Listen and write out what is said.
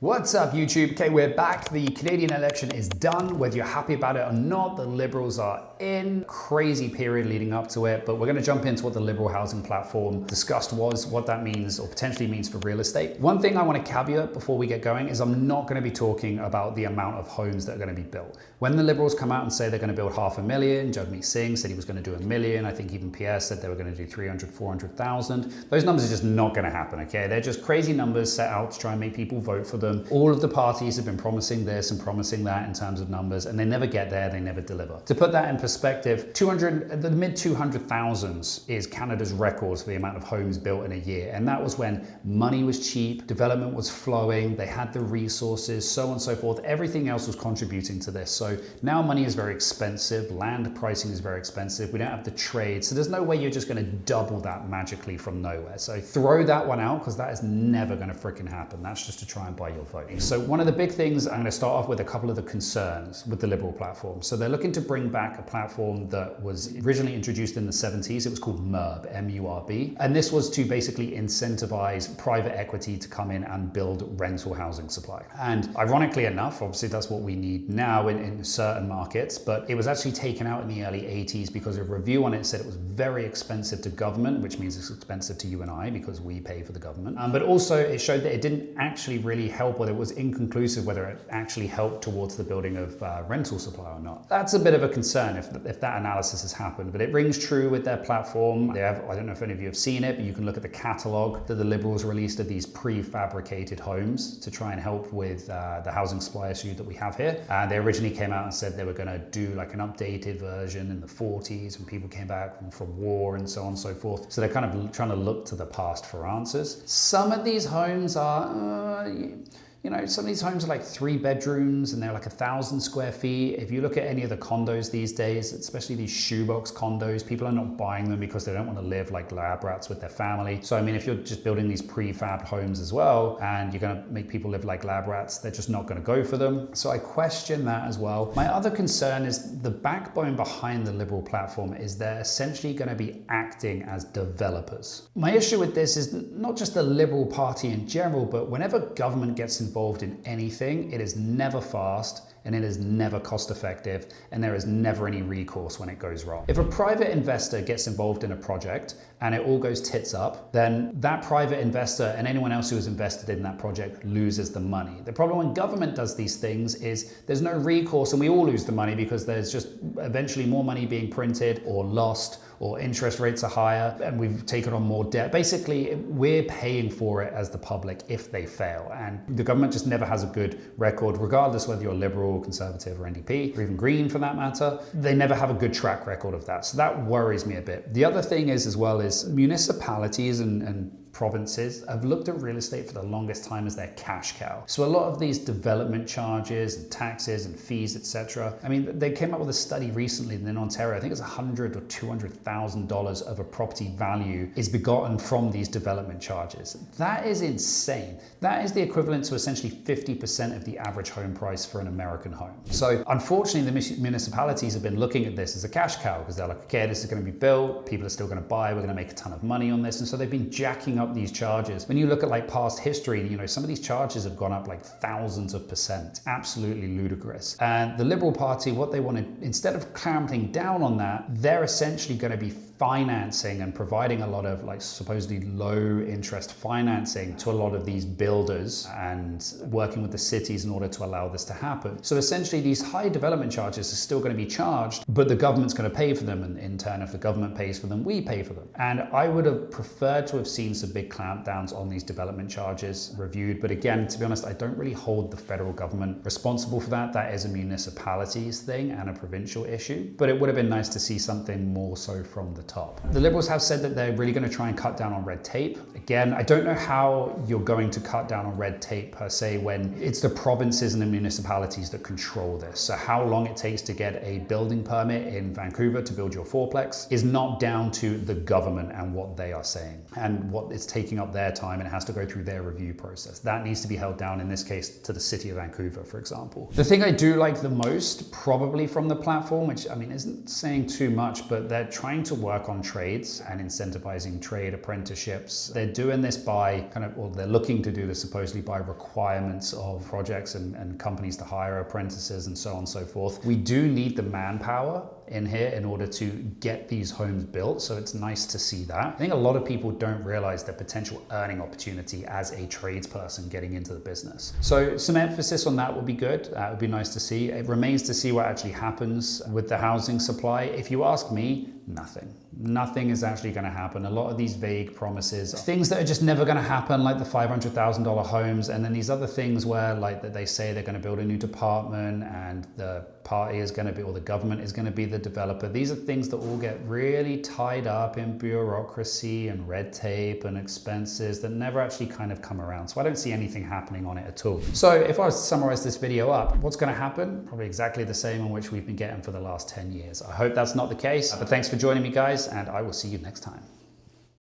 What's up, YouTube? Okay, we're back. The Canadian election is done. Whether you're happy about it or not, the Liberals are in. Crazy period leading up to it, but we're going to jump into what the Liberal housing platform discussed was, what that means or potentially means for real estate. One thing I want to caveat before we get going is I'm not going to be talking about the amount of homes that are going to be built. When the Liberals come out and say they're going to build 500,000, Jagmeet Singh said he was going to do 1 million. I think even Pierre said they were going to do 300, 400,000. Those numbers are just not going to happen, okay? They're just crazy numbers set out to try and make people vote for them. All of the parties have been promising this and promising that in terms of numbers, and they never get there, they never deliver. To put that in perspective, the mid 200,000s is Canada's records for the amount of homes built in a year. And that was when money was cheap, development was flowing, they had the resources, so on and so forth. Everything else was contributing to this. So now money is very expensive, land pricing is very expensive, we don't have the trade. So there's no way you're just gonna double that magically from nowhere. So throw that one out, because that is never gonna freaking happen. That's just to try and buy your vote. So one of the big things, I'm gonna start off with a couple of the concerns with the Liberal platform. So they're looking to bring back a platform that was originally introduced in the 70s. It was called MERB, M-U-R-B. And this was to basically incentivize private equity to come in and build rental housing supply. And ironically enough, obviously that's what we need now in certain markets, but it was actually taken out in the early 80s because a review on it said it was very expensive to government, which means it's expensive to you and I because we pay for the government. But also it showed that it didn't actually really help, or it was inconclusive whether it actually helped towards the building of rental supply or not. That's a bit of a concern if that analysis has happened, but it rings true with their platform. They have, I don't know if any of you have seen it, but you can look at the catalogue that the Liberals released of these prefabricated homes to try and help with the housing supply issue that we have here. They originally came out and said they were going to do like an updated version in the 40s when people came back from war and so on and so forth. So they're kind of trying to look to the past for answers. Some of these homes are, some of these homes are like 3 bedrooms and they're like 1,000 square feet. If you look at any of the condos these days, especially these shoebox condos, people are not buying them because they don't want to live like lab rats with their family. So I mean, if you're just building these prefab homes as well, and you're going to make people live like lab rats, they're just not going to go for them. So I question that as well. My other concern is the backbone behind the Liberal platform is they're essentially going to be acting as developers. My issue with this is not just the Liberal Party in general, but whenever government gets involved in anything, it is never fast and it is never cost effective, and there is never any recourse when it goes wrong. If a private investor gets involved in a project and it all goes tits up, then that private investor and anyone else who is invested in that project loses the money. The problem when government does these things is there's no recourse and we all lose the money because there's just eventually more money being printed or lost, or interest rates are higher and we've taken on more debt. Basically, we're paying for it as the public if they fail. And the government just never has a good record, regardless whether you're Liberal, Conservative or NDP, or even Green for that matter. They never have a good track record of that. So that worries me a bit. The other thing is as well is municipalities and provinces have looked at real estate for the longest time as their cash cow. So a lot of these development charges and taxes and fees, etc. I mean, they came up with a study recently in Ontario. I think it's $100,000 or $200,000 of a property value is begotten from these development charges. That is insane. That is the equivalent to essentially 50% of the average home price for an American home. So unfortunately, the municipalities have been looking at this as a cash cow because they're like, okay, this is going to be built, people are still going to buy, we're going to make a ton of money on this. And so they've been jacking up these charges. When you look at like past history, some of these charges have gone up like thousands of percent. Absolutely ludicrous. And the Liberal Party, what they want to, instead of clamping down on that, they're essentially going to be financing and providing a lot of like supposedly low interest financing to a lot of these builders and working with the cities in order to allow this to happen. So essentially these high development charges are still going to be charged, but the government's going to pay for them. And in turn, if the government pays for them, we pay for them. And I would have preferred to have seen some big clampdowns on these development charges reviewed. But again, to be honest, I don't really hold the federal government responsible for that. That is a municipalities thing and a provincial issue. But it would have been nice to see something more so from the top. The Liberals have said that they're really going to try and cut down on red tape. Again, I don't know how you're going to cut down on red tape per se when it's the provinces and the municipalities that control this. So how long it takes to get a building permit in Vancouver to build your fourplex is not down to the government and what they are saying and what it's taking up their time, and it has to go through their review process. That needs to be held down, in this case, to the city of Vancouver, for example. The thing I do like the most, probably from the platform, which I mean isn't saying too much, but they're trying to work work on trades and incentivizing trade apprenticeships. They're doing this by they're looking to do this supposedly by requirements of projects and companies to hire apprentices and so on and so forth. We do need the manpower in here in order to get these homes built, so it's nice to see that. I think a lot of people don't realize the potential earning opportunity as a tradesperson getting into the business. So some emphasis on that would be good. That would be nice to see. It remains to see what actually happens with the housing supply. If you ask me, nothing is actually going to happen. A lot of these vague promises, things that are just never going to happen, like the $500,000 homes, and then these other things where like that they say they're going to build a new department and the party is going to be, or the government is going to be the developer. These are things that all get really tied up in bureaucracy and red tape and expenses that never actually kind of come around. So I don't see anything happening on it at all. So if I was to summarize this video up, what's going to happen? Probably exactly the same on which we've been getting for the last 10 years. I hope that's not the case, but thanks for joining me, guys, and I will see you next time.